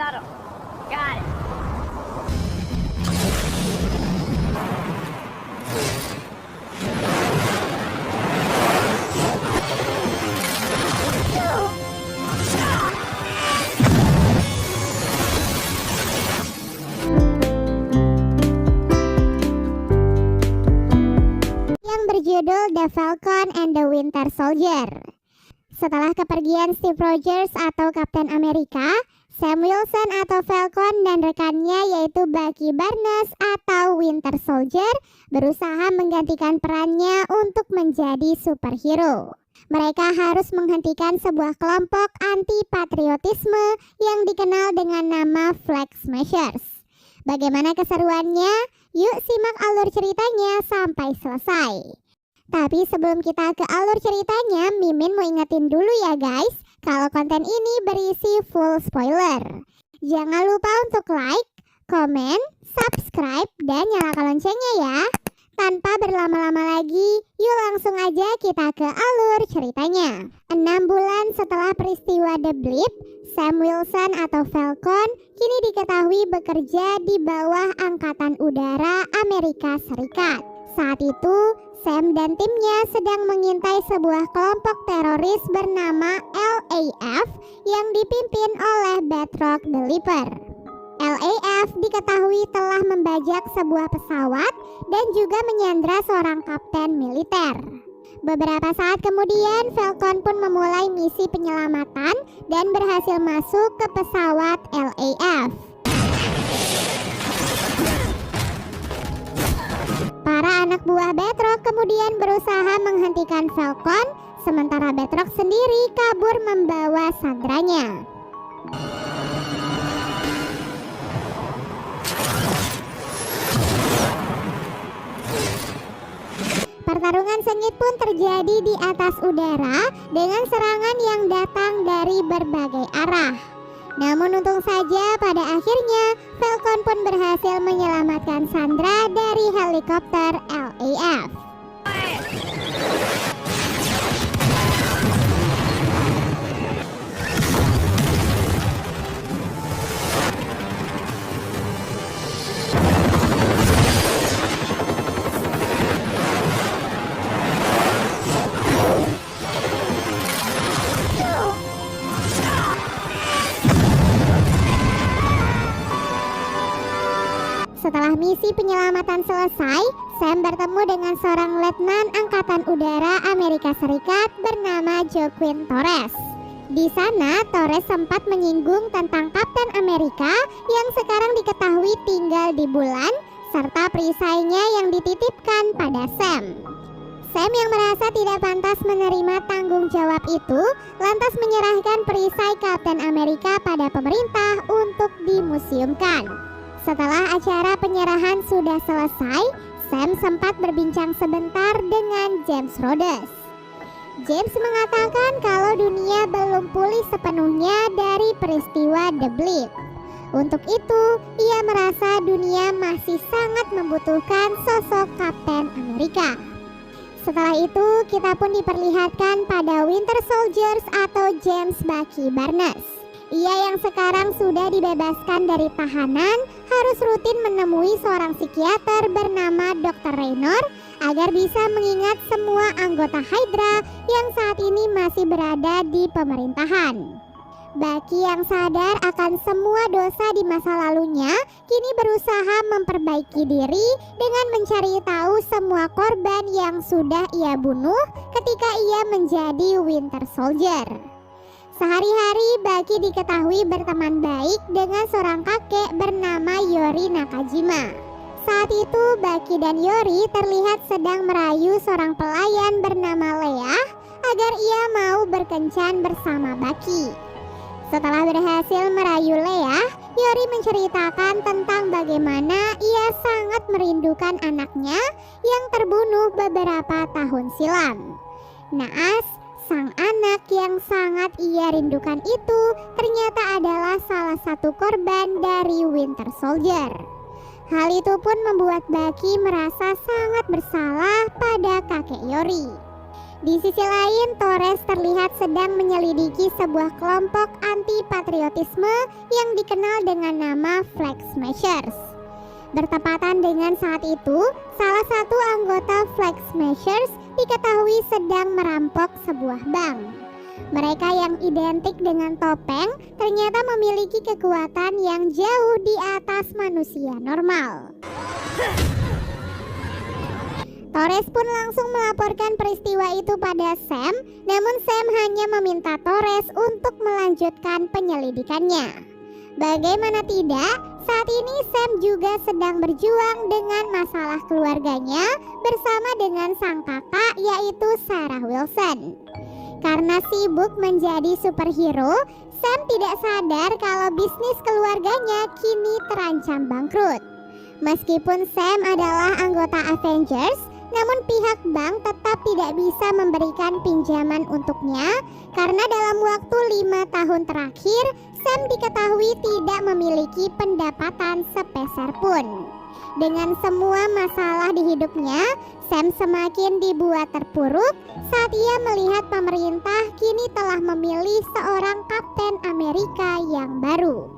Subtle. Got it. Yang berjudul The Falcon and the Winter Soldier. Setelah kepergian Steve Rogers atau Kapten Amerika, Sam Wilson atau Falcon dan rekannya yaitu Bucky Barnes atau Winter Soldier berusaha menggantikan perannya untuk menjadi superhero. Mereka harus menghentikan sebuah kelompok anti-patriotisme yang dikenal dengan nama Flag Smashers. Bagaimana keseruannya? Yuk simak alur ceritanya sampai selesai. Tapi sebelum kita ke alur ceritanya, Mimin mau ingetin dulu ya guys, kalau konten ini berisi full spoiler. Jangan lupa untuk like, komen, subscribe, dan nyalakan loncengnya ya. Tanpa berlama-lama lagi, yuk langsung aja kita ke alur ceritanya. 6 bulan setelah peristiwa The Blip, Sam Wilson atau Falcon kini diketahui bekerja di bawah Angkatan Udara Amerika Serikat. Saat itu, Sam dan timnya sedang mengintai sebuah kelompok teroris bernama LAF yang dipimpin oleh Batroc the Leaper. LAF diketahui telah membajak sebuah pesawat dan juga menyandra seorang kapten militer. Beberapa saat kemudian, Falcon pun memulai misi penyelamatan dan berhasil masuk ke pesawat LAF. Para anak buah Batroc kemudian berusaha menghentikan Falcon, sementara Batroc sendiri kabur membawa sandranya. Pertarungan sengit pun terjadi di atas udara dengan serangan yang datang dari berbagai arah. Namun untung saja pada akhirnya Falcon pun berhasil menyelamatkan Sandra dari helikopter LAF. Setelah misi penyelamatan selesai, Sam bertemu dengan seorang letnan Angkatan Udara Amerika Serikat bernama Joaquin Torres. Di sana, Torres sempat menyinggung tentang Kapten Amerika yang sekarang diketahui tinggal di bulan, serta perisainya yang dititipkan pada Sam. Sam yang merasa tidak pantas menerima tanggung jawab itu, lantas menyerahkan perisai Kapten Amerika pada pemerintah untuk dimuseumkan. Setelah acara penyerahan sudah selesai, Sam sempat berbincang sebentar dengan James Rhodes. James mengatakan kalau dunia belum pulih sepenuhnya dari peristiwa The Blip. Untuk itu, ia merasa dunia masih sangat membutuhkan sosok Kapten Amerika. Setelah itu, kita pun diperlihatkan pada Winter Soldiers atau James Bucky Barnes. Ia yang sekarang sudah dibebaskan dari tahanan harus rutin menemui seorang psikiater bernama Dr. Raynor agar bisa mengingat semua anggota Hydra yang saat ini masih berada di pemerintahan. Bucky yang sadar akan semua dosa di masa lalunya kini berusaha memperbaiki diri dengan mencari tahu semua korban yang sudah ia bunuh ketika ia menjadi Winter Soldier. Sehari-hari Bucky diketahui berteman baik dengan seorang kakek bernama Yori Nakajima. Saat itu Bucky dan Yori terlihat sedang merayu seorang pelayan bernama Leah agar ia mau berkencan bersama Bucky. Setelah berhasil merayu Leah, Yori menceritakan tentang bagaimana ia sangat merindukan anaknya yang terbunuh beberapa tahun silam. Naas, sang anak yang sangat ia rindukan itu ternyata adalah salah satu korban dari Winter Soldier. Hal itu pun membuat Bucky merasa sangat bersalah pada kakek Yori. Di sisi lain, Torres terlihat sedang menyelidiki sebuah kelompok anti-patriotisme yang dikenal dengan nama Flag Smashers. Bertepatan dengan saat itu, salah satu anggota Flag Smashers diketahui sedang merampok sebuah bank. Mereka yang identik dengan topeng ternyata memiliki kekuatan yang jauh di atas manusia normal. Torres pun langsung melaporkan peristiwa itu pada Sam, namun Sam hanya meminta Torres untuk melanjutkan penyelidikannya. Bagaimana tidak, saat ini Sam juga sedang berjuang dengan masalah keluarganya bersama dengan sang kakak yaitu Sarah Wilson. Karena sibuk menjadi superhero, Sam tidak sadar kalau bisnis keluarganya kini terancam bangkrut. Meskipun Sam adalah anggota Avengers, namun pihak bank tetap tidak bisa memberikan pinjaman untuknya karena dalam waktu 5 tahun terakhir Sam diketahui tidak memiliki pendapatan sepeser pun. Dengan semua masalah di hidupnya, Sam semakin dibuat terpuruk saat ia melihat pemerintah kini telah memilih seorang Kapten Amerika yang baru.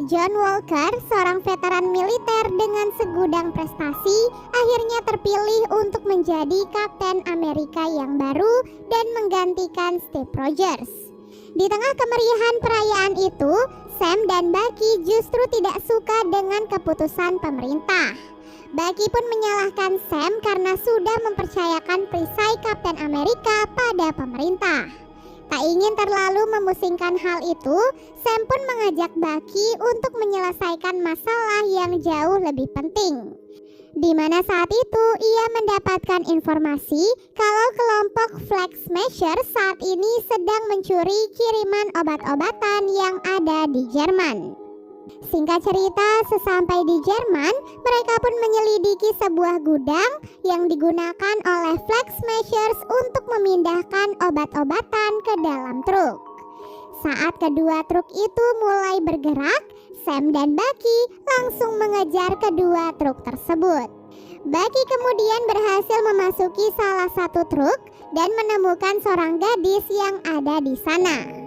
John Walker, seorang veteran militer dengan segudang prestasi, akhirnya terpilih untuk menjadi Kapten Amerika yang baru dan menggantikan Steve Rogers. Di tengah kemeriahan perayaan itu, Sam dan Bucky justru tidak suka dengan keputusan pemerintah. Bucky pun menyalahkan Sam karena sudah mempercayakan perisai Kapten Amerika pada pemerintah. Tak ingin terlalu memusingkan hal itu, Sam pun mengajak Bucky untuk menyelesaikan masalah yang jauh lebih penting. Di mana saat itu ia mendapatkan informasi kalau kelompok Flag Smashers saat ini sedang mencuri kiriman obat-obatan yang ada di Jerman. Singkat cerita, sesampai di Jerman, mereka pun menyelidiki sebuah gudang yang digunakan oleh Flag Smashers untuk memindahkan obat-obatan ke dalam truk. Saat kedua truk itu mulai bergerak, Sam dan Bucky langsung mengejar kedua truk tersebut. Bucky kemudian berhasil memasuki salah satu truk dan menemukan seorang gadis yang ada di sana.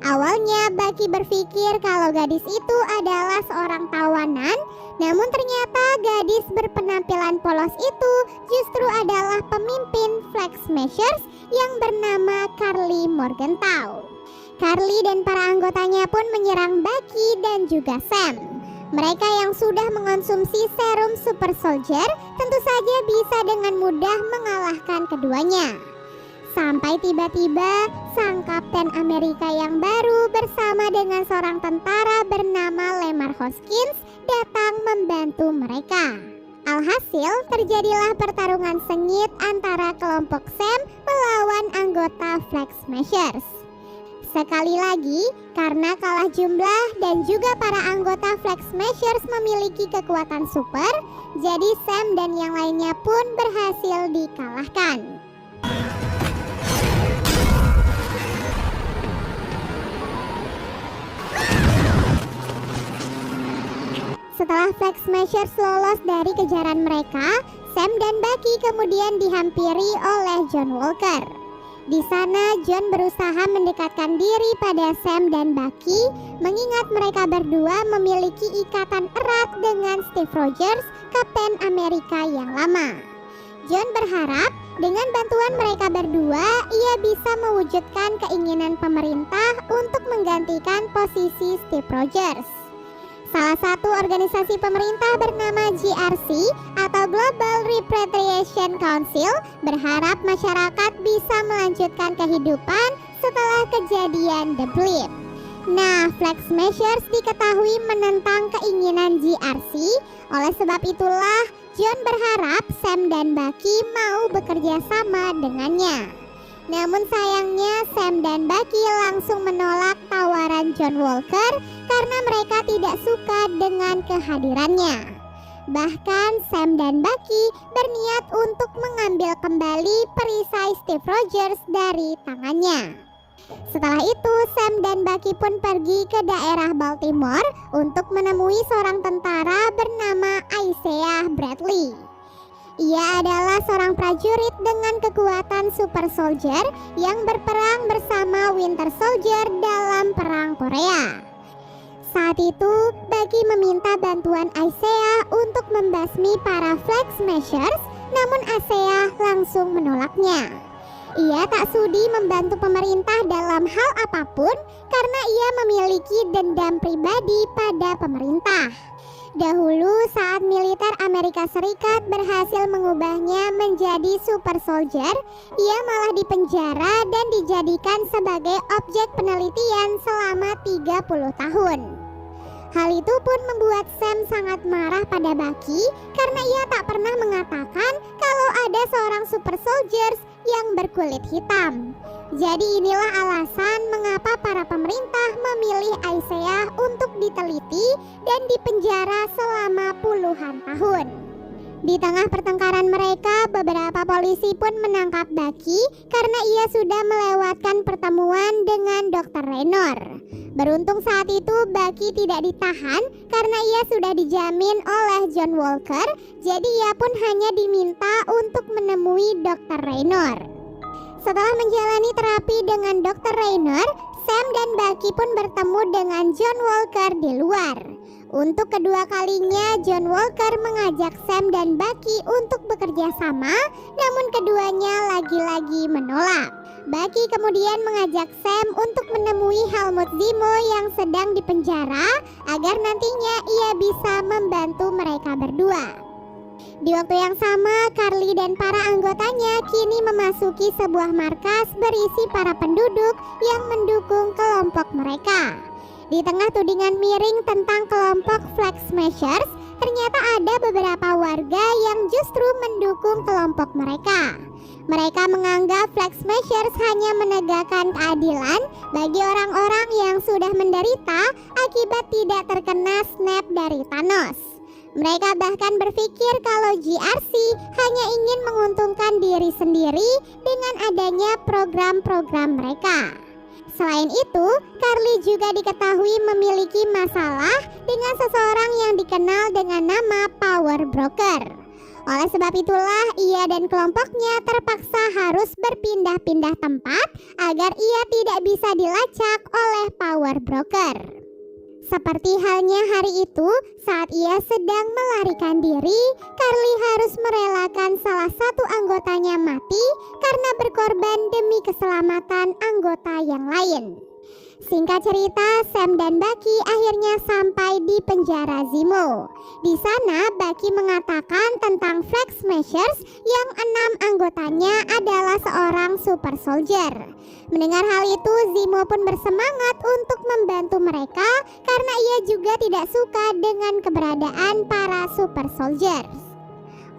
Awalnya Bucky berpikir kalau gadis itu adalah seorang tawanan, namun ternyata gadis berpenampilan polos itu justru adalah pemimpin Flag Smashers yang bernama Karli Morgenthau. Karli dan para anggotanya pun menyerang Bucky dan juga Sam. Mereka yang sudah mengonsumsi serum Super Soldier tentu saja bisa dengan mudah mengalahkan keduanya. Sampai tiba-tiba sang Kapten Amerika yang baru bersama dengan seorang tentara bernama Lemar Hoskins datang membantu mereka. Alhasil terjadilah pertarungan sengit antara kelompok Sam melawan anggota Flag Smashers. Sekali lagi, karena kalah jumlah dan juga para anggota Flag Smashers memiliki kekuatan super, jadi Sam dan yang lainnya pun berhasil dikalahkan. Setelah Flag Smashers lolos dari kejaran mereka, Sam dan Bucky kemudian dihampiri oleh John Walker. Di sana John berusaha mendekatkan diri pada Sam dan Bucky, mengingat mereka berdua memiliki ikatan erat dengan Steve Rogers, Kapten Amerika yang lama. John berharap dengan bantuan mereka berdua, ia bisa mewujudkan keinginan pemerintah untuk menggantikan posisi Steve Rogers. Salah satu organisasi pemerintah bernama GRC atau Global Repatriation Council berharap masyarakat bisa melanjutkan kehidupan setelah kejadian The Blip. Nah, Flag Smashers diketahui menentang keinginan GRC, oleh sebab itulah John berharap Sam dan Bucky mau bekerja sama dengannya. Namun sayangnya Sam dan Bucky langsung menolak tawaran John Walker karena mereka tidak suka dengan kehadirannya. Bahkan Sam dan Bucky berniat untuk mengambil kembali perisai Steve Rogers dari tangannya. Setelah itu Sam dan Bucky pun pergi ke daerah Baltimore untuk menemui seorang tentara bernama Isaiah Bradley. Ia adalah seorang prajurit dengan kekuatan super soldier yang berperang bersama Winter Soldier dalam Perang Korea. Saat itu, Bucky meminta bantuan Isaiah untuk membasmi para Flag Smashers, namun Isaiah langsung menolaknya. Ia tak sudi membantu pemerintah dalam hal apapun karena ia memiliki dendam pribadi pada pemerintah. Dahulu saat militer Amerika Serikat berhasil mengubahnya menjadi super soldier, ia malah dipenjara dan dijadikan sebagai objek penelitian selama 30 tahun. Hal itu pun membuat Sam sangat marah pada Bucky karena ia tak pernah mengatakan kalau ada seorang super soldiers yang berkulit hitam. Jadi inilah alasan mengapa para pemerintah memilih Isaiah untuk diteliti dan dipenjara selama puluhan tahun. Di tengah pertengkaran mereka, beberapa polisi pun menangkap Bucky karena ia sudah melewatkan pertemuan dengan Dr. Raynor. Beruntung saat itu Bucky tidak ditahan karena ia sudah dijamin oleh John Walker, jadi ia pun hanya diminta untuk menemui Dr. Raynor. Setelah menjalani terapi dengan Dr. Raynor, Sam dan Bucky pun bertemu dengan John Walker di luar. Untuk kedua kalinya, John Walker mengajak Sam dan Bucky untuk bekerja sama, namun keduanya lagi-lagi menolak. Bucky kemudian mengajak Sam untuk menemui Helmut Zemo yang sedang dipenjara agar nantinya ia bisa membantu mereka berdua. Di waktu yang sama, Carly dan para anggotanya kini memasuki sebuah markas berisi para penduduk yang mendukung kelompok mereka. Di tengah tudingan miring tentang kelompok Flag Smashers, ternyata ada beberapa warga yang justru mendukung kelompok mereka. Mereka menganggap Flag Smashers hanya menegakkan keadilan bagi orang-orang yang sudah menderita akibat tidak terkena snap dari Thanos. Mereka bahkan berpikir kalau GRC hanya ingin menguntungkan diri sendiri dengan adanya program-program mereka. Selain itu, Carly juga diketahui memiliki masalah dengan seseorang yang dikenal dengan nama Power Broker. Oleh sebab itulah, ia dan kelompoknya terpaksa harus berpindah-pindah tempat agar ia tidak bisa dilacak oleh Power Broker. Seperti halnya hari itu, saat ia sedang melarikan diri, Carly harus merelakan salah satu anggotanya mati karena berkorban demi keselamatan anggota yang lain. Singkat cerita, Sam dan Bucky akhirnya sampai di penjara Zemo. Di sana, Bucky mengatakan tentang Flag Smashers yang 6 anggotanya adalah seorang super soldier. Mendengar hal itu, Zemo pun bersemangat untuk membantu mereka karena ia juga tidak suka dengan keberadaan para super soldiers.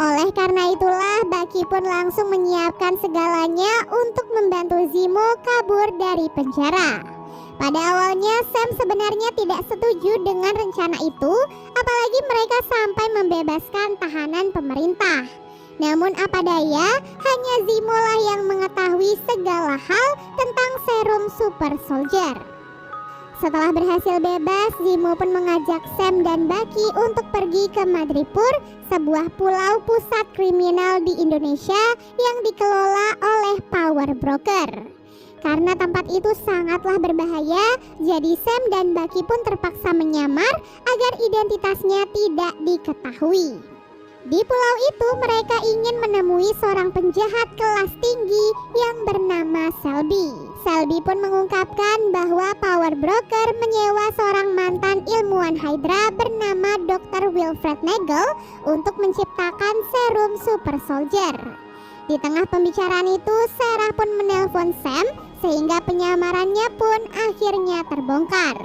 Oleh karena itulah, Bucky pun langsung menyiapkan segalanya untuk membantu Zemo kabur dari penjara. Pada awalnya Sam sebenarnya tidak setuju dengan rencana itu, apalagi mereka sampai membebaskan tahanan pemerintah. Namun apa daya, hanya Zemo lah yang mengetahui segala hal tentang serum super soldier. Setelah berhasil bebas, Zemo pun mengajak Sam dan Bucky untuk pergi ke Madripoor, sebuah pulau pusat kriminal di Indonesia yang dikelola oleh Power Broker. Karena tempat itu sangatlah berbahaya, jadi Sam dan Bucky pun terpaksa menyamar agar identitasnya tidak diketahui. Di pulau itu mereka ingin menemui seorang penjahat kelas tinggi yang bernama Selby. Selby pun mengungkapkan bahwa Power Broker menyewa seorang mantan ilmuwan Hydra bernama Dr. Wilfred Nagel untuk menciptakan serum super soldier. Di tengah pembicaraan itu, Sarah pun menelpon Sam sehingga penyamarannya pun akhirnya terbongkar.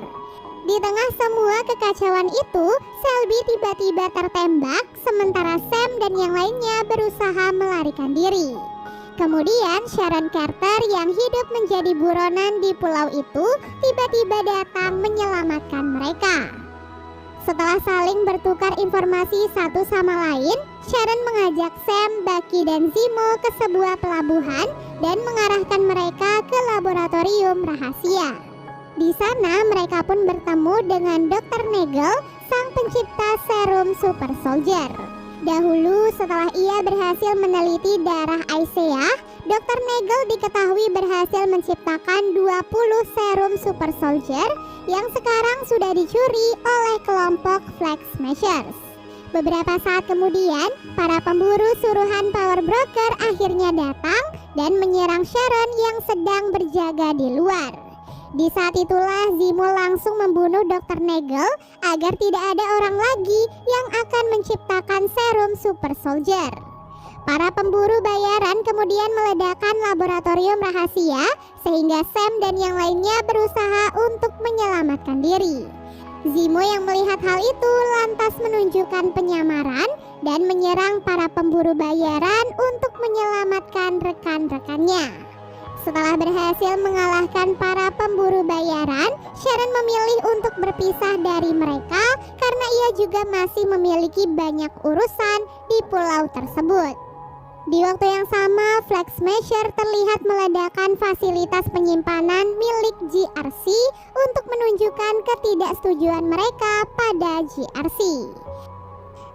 Di tengah semua kekacauan itu, Selby tiba-tiba tertembak sementara Sam dan yang lainnya berusaha melarikan diri. Kemudian Sharon Carter yang hidup menjadi buronan di pulau itu tiba-tiba datang menyelamatkan mereka. Setelah saling bertukar informasi satu sama lain, Sharon mengajak Sam, Bucky, dan Zemo ke sebuah pelabuhan dan mengarahkan mereka ke laboratorium rahasia. Di sana mereka pun bertemu dengan Dr. Nagel, sang pencipta serum super soldier. Dahulu setelah ia berhasil meneliti darah Aisyah, Dr. Nagel diketahui berhasil menciptakan 20 serum super soldier yang sekarang sudah dicuri oleh kelompok Flag Smashers. Beberapa saat kemudian, para pemburu suruhan power broker akhirnya datang dan menyerang Sharon yang sedang berjaga di luar. Di saat itulah Zemo langsung membunuh Dr. Nagel agar tidak ada orang lagi yang akan menciptakan serum super soldier. Para pemburu bayaran kemudian meledakkan laboratorium rahasia sehingga Sam dan yang lainnya berusaha untuk menyelamatkan diri. Zemo yang melihat hal itu lantas menunjukkan penyamaran dan menyerang para pemburu bayaran untuk menyelamatkan rekan-rekannya. Setelah berhasil mengalahkan para pemburu bayaran, Sharon memilih untuk berpisah dari mereka karena ia juga masih memiliki banyak urusan di pulau tersebut. Di waktu yang sama, Flag Smasher terlihat meledakkan fasilitas penyimpanan milik GRC untuk menunjukkan ketidaksetujuan mereka pada GRC.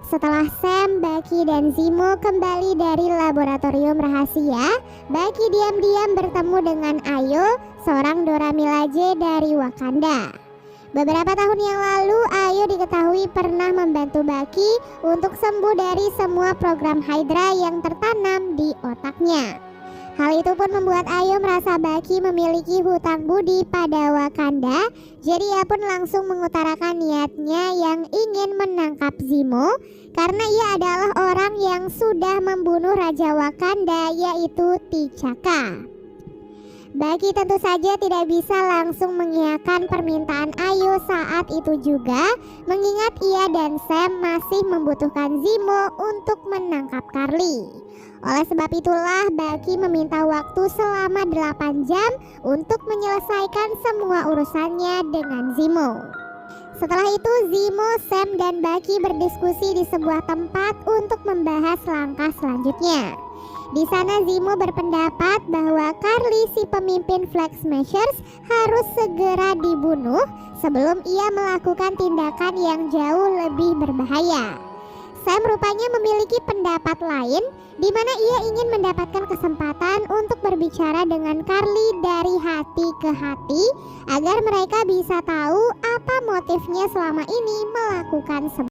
Setelah Sam, Bucky, dan Zemo kembali dari laboratorium rahasia, Bucky diam-diam bertemu dengan Ayo, seorang Dora Milaje dari Wakanda. Beberapa tahun yang lalu, Ayo diketahui pernah membantu Bucky untuk sembuh dari semua program Hydra yang tertanam di otaknya. Hal itu pun membuat Ayo merasa Bucky memiliki hutang budi pada Wakanda. Jadi ia pun langsung mengutarakan niatnya yang ingin menangkap Zemo karena ia adalah orang yang sudah membunuh Raja Wakanda, yaitu T'Chaka. Bucky tentu saja tidak bisa langsung mengiyakan permintaan Ayo saat itu juga, mengingat ia dan Sam masih membutuhkan Zemo untuk menangkap Karli. Oleh sebab itulah Bucky meminta waktu selama 8 jam untuk menyelesaikan semua urusannya dengan Zemo. Setelah itu Zemo, Sam, dan Bucky berdiskusi di sebuah tempat untuk membahas langkah selanjutnya. Di sana Zemo berpendapat bahwa Karli, si pemimpin Flag Smashers, harus segera dibunuh sebelum ia melakukan tindakan yang jauh lebih berbahaya. Sam rupanya memiliki pendapat lain, di mana ia ingin mendapatkan kesempatan untuk berbicara dengan Karli dari hati ke hati agar mereka bisa tahu apa motifnya selama ini melakukan